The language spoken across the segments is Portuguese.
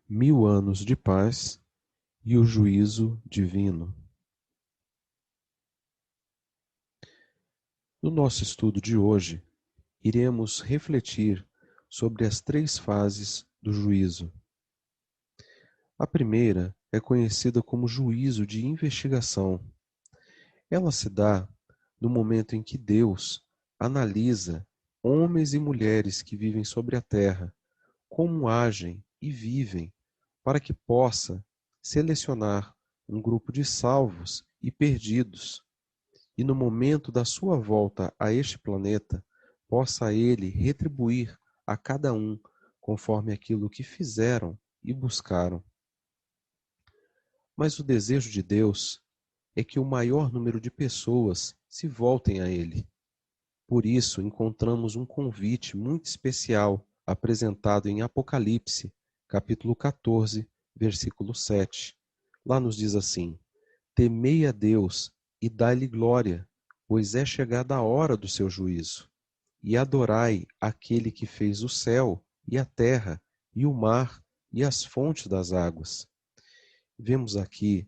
1000 anos de paz e o juízo divino. No nosso estudo de hoje, iremos refletir sobre as 3 fases do juízo. A primeira é conhecida como juízo de investigação. Ela se dá no momento em que Deus analisa homens e mulheres que vivem sobre a terra, como agem e vivem, para que possa selecionar um grupo de salvos e perdidos, e no momento da sua volta a este planeta, possa ele retribuir a cada um conforme aquilo que fizeram e buscaram. Mas o desejo de Deus é que o maior número de pessoas se voltem a Ele. Por isso, encontramos um convite muito especial apresentado em Apocalipse, capítulo 14, versículo 7. Lá nos diz assim: Temei a Deus e dai-lhe glória, pois é chegada a hora do seu juízo. E adorai aquele que fez o céu e a terra e o mar e as fontes das águas. Vemos aqui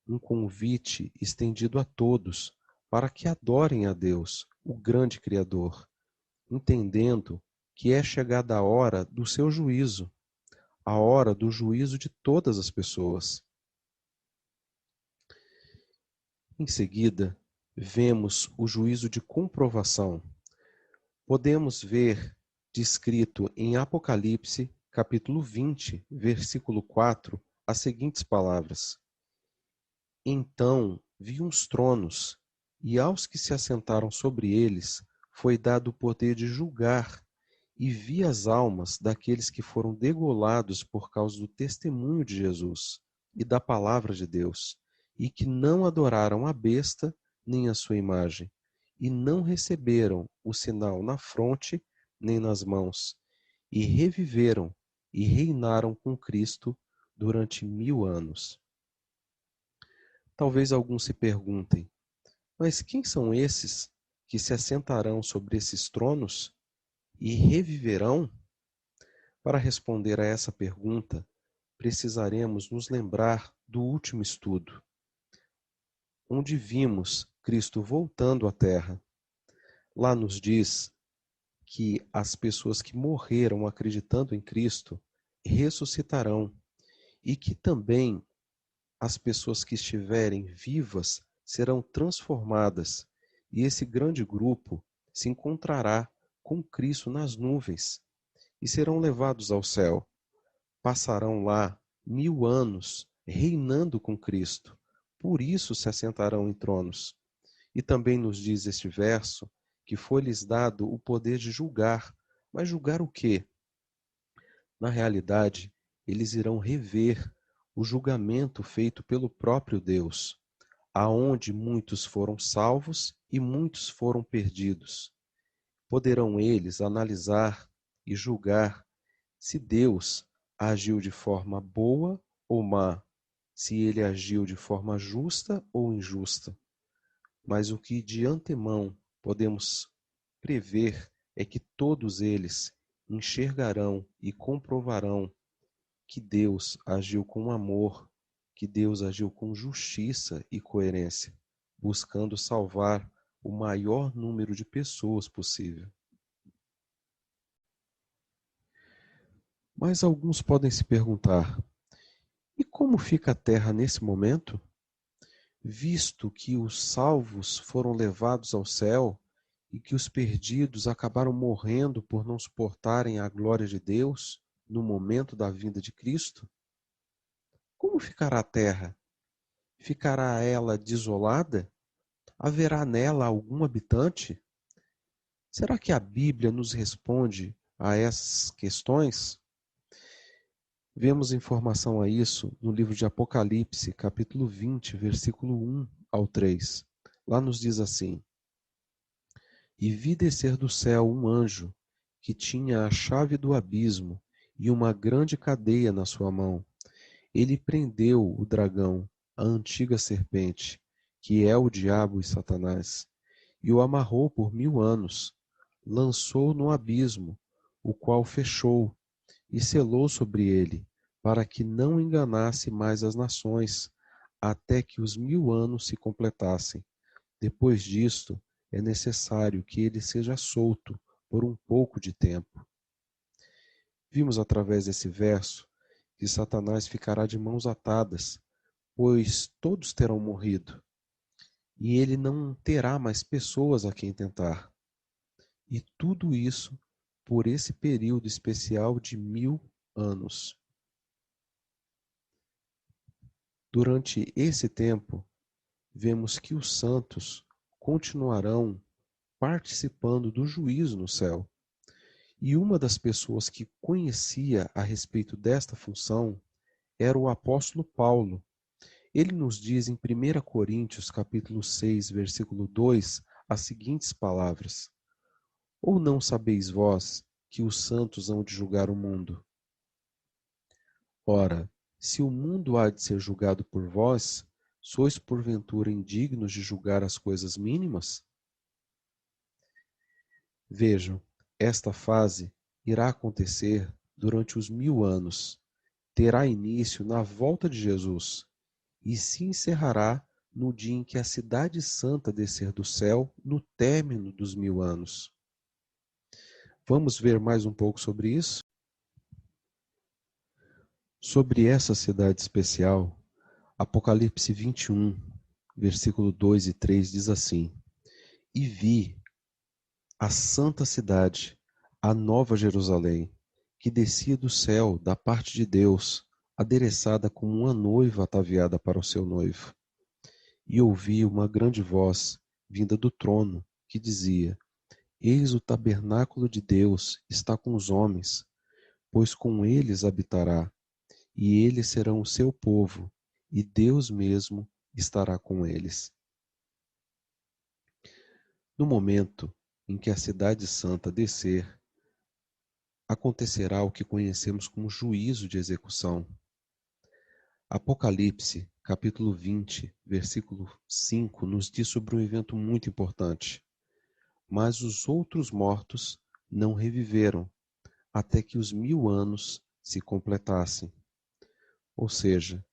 um convite estendido a todos para que adorem a Deus, o grande Criador, entendendo que é chegada a hora do seu juízo, a hora do juízo de todas as pessoas. Em seguida, vemos o juízo de comprovação. Podemos ver descrito em Apocalipse, capítulo 20, versículo 4, as seguintes palavras: Então vi uns tronos, e aos que se assentaram sobre eles foi dado o poder de julgar, e vi as almas daqueles que foram degolados por causa do testemunho de Jesus e da palavra de Deus, e que não adoraram a besta nem a sua imagem, e não receberam o sinal na fronte nem nas mãos, e reviveram e reinaram com Cristo durante 1000 anos. Talvez alguns se perguntem, mas quem são esses que se assentarão sobre esses tronos e reviverão? Para responder a essa pergunta, precisaremos nos lembrar do último estudo, onde vimos Cristo voltando à Terra. Lá nos diz que as pessoas que morreram acreditando em Cristo ressuscitarão e que também as pessoas que estiverem vivas serão transformadas, e esse grande grupo se encontrará com Cristo nas nuvens e serão levados ao céu. Passarão lá 1000 anos reinando com Cristo. Por isso se assentarão em tronos. E também nos diz este verso que foi-lhes dado o poder de julgar. Mas julgar o quê? Na realidade, eles irão rever o julgamento feito pelo próprio Deus, aonde muitos foram salvos e muitos foram perdidos. Poderão eles analisar e julgar se Deus agiu de forma boa ou má, se ele agiu de forma justa ou injusta. Mas o que de antemão podemos prever é que todos eles enxergarão e comprovarão que Deus agiu com amor, que Deus agiu com justiça e coerência, buscando salvar o maior número de pessoas possível. Mas alguns podem se perguntar: e como fica a terra nesse momento? Visto que os salvos foram levados ao céu e que os perdidos acabaram morrendo por não suportarem a glória de Deus no momento da vinda de Cristo? Como ficará a terra? Ficará ela desolada? Haverá nela algum habitante? Será que a Bíblia nos responde a essas questões? Vemos informação a isso no livro de Apocalipse, capítulo 20, versículo 1 ao 3. Lá nos diz assim: E vi descer do céu um anjo, que tinha a chave do abismo e uma grande cadeia na sua mão. Ele prendeu o dragão, a antiga serpente, que é o diabo e Satanás, e o amarrou por 1000 anos. Lançou no abismo, o qual fechou, e selou sobre ele para que não enganasse mais as nações, até que os 1000 anos se completassem. Depois disto, é necessário que ele seja solto por um pouco de tempo. Vimos através desse verso que Satanás ficará de mãos atadas, pois todos terão morrido, e ele não terá mais pessoas a quem tentar. E tudo isso por esse período especial de 1000 anos. Durante esse tempo, vemos que os santos continuarão participando do juízo no céu. E uma das pessoas que conhecia a respeito desta função era o apóstolo Paulo. Ele nos diz em 1 Coríntios, capítulo 6, versículo 2, as seguintes palavras: Ou não sabeis vós que os santos hão de julgar o mundo? Ora, se o mundo há de ser julgado por vós, sois porventura indignos de julgar as coisas mínimas? Vejam, esta fase irá acontecer durante os 1000 anos, terá início na volta de Jesus e se encerrará no dia em que a cidade santa descer do céu, no término dos 1000 anos. Vamos ver mais um pouco sobre isso? Sobre essa cidade especial, Apocalipse 21, versículo 2 e 3 diz assim: E vi a santa cidade, a nova Jerusalém, que descia do céu da parte de Deus, adereçada como uma noiva ataviada para o seu noivo. E ouvi uma grande voz vinda do trono, que dizia: Eis o tabernáculo de Deus está com os homens, pois com eles habitará, e eles serão o seu povo, e Deus mesmo estará com eles. No momento em que a cidade santa descer, acontecerá o que conhecemos como juízo de execução. Apocalipse, capítulo 20, versículo 5, nos diz sobre um evento muito importante. Mas os outros mortos não reviveram, até que os 1000 anos se completassem. Ou seja,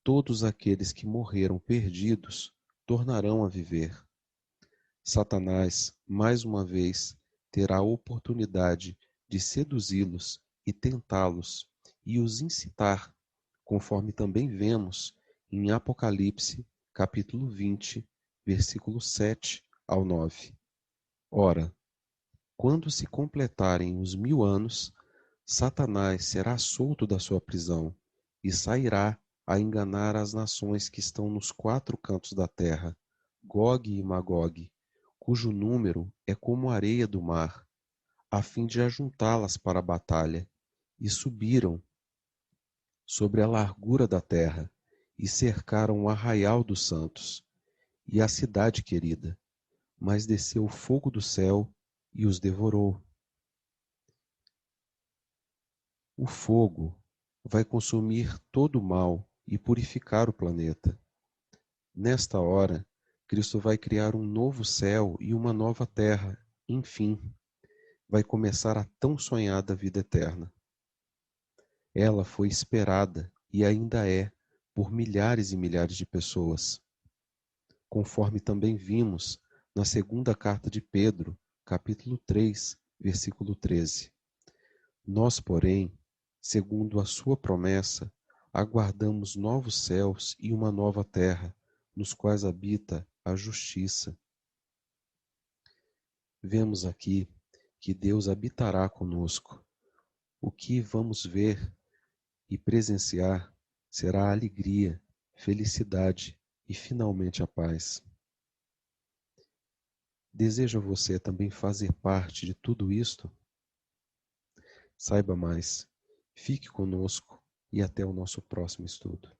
todos aqueles que morreram perdidos tornarão a viver. Satanás, mais uma vez, terá a oportunidade de seduzi-los e tentá-los e os incitar, conforme também vemos em Apocalipse, capítulo 20, versículo 7 ao 9. Ora, quando se completarem os 1000 anos, Satanás será solto da sua prisão e sairá a enganar as nações que estão nos 4 cantos da terra, Gogue e Magogue, cujo número é como a areia do mar, a fim de ajuntá-las para a batalha, e subiram sobre a largura da terra, e cercaram o arraial dos santos, e a cidade querida, mas desceu o fogo do céu e os devorou. O fogo vai consumir todo o mal e purificar o planeta. Nesta hora, Cristo vai criar um novo céu e uma nova terra. Enfim, vai começar a tão sonhada vida eterna. Ela foi esperada e ainda é por milhares e milhares de pessoas. Conforme também vimos na segunda carta de Pedro, capítulo 3, versículo 13. Nós, porém, segundo a sua promessa, aguardamos novos céus e uma nova terra, nos quais habita a justiça. Vemos aqui que Deus habitará conosco. O que vamos ver e presenciar será a alegria, felicidade e finalmente a paz. Deseja você também fazer parte de tudo isto? Saiba mais, fique conosco e até o nosso próximo estudo.